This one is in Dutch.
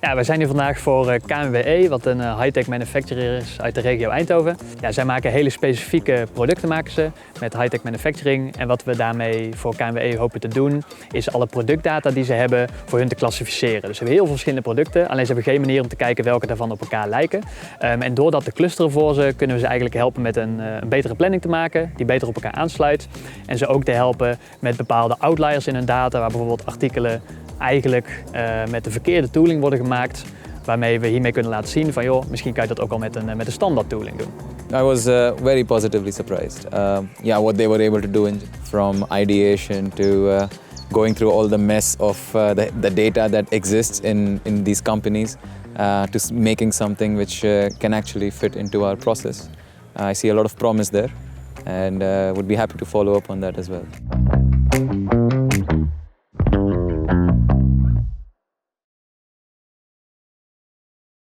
Ja, we zijn hier vandaag voor KMWE, wat een high-tech manufacturer is uit de regio Eindhoven. Ja, zij maken hele specifieke producten met high-tech manufacturing. En wat we daarmee voor KMWE hopen te doen, is alle productdata die ze hebben voor hun te klassificeren. Dus ze hebben heel veel verschillende producten, alleen ze hebben geen manier om te kijken welke daarvan op elkaar lijken. En door dat te clusteren voor ze, kunnen we ze eigenlijk helpen met een betere planning te maken, die beter op elkaar aansluit. En ze ook te helpen met bepaalde outliers in hun data, waar bijvoorbeeld artikelen eigenlijk met de verkeerde tooling worden gemaakt, waarmee we hiermee kunnen laten zien van joh, misschien kan je dat ook al met een standaard tooling doen. I was very positively surprised. What they were able to do from ideation to going through all the mess of the data that exists in these companies to making something which can actually fit into our process. I see a lot of promise there and would be happy to follow up on that as well.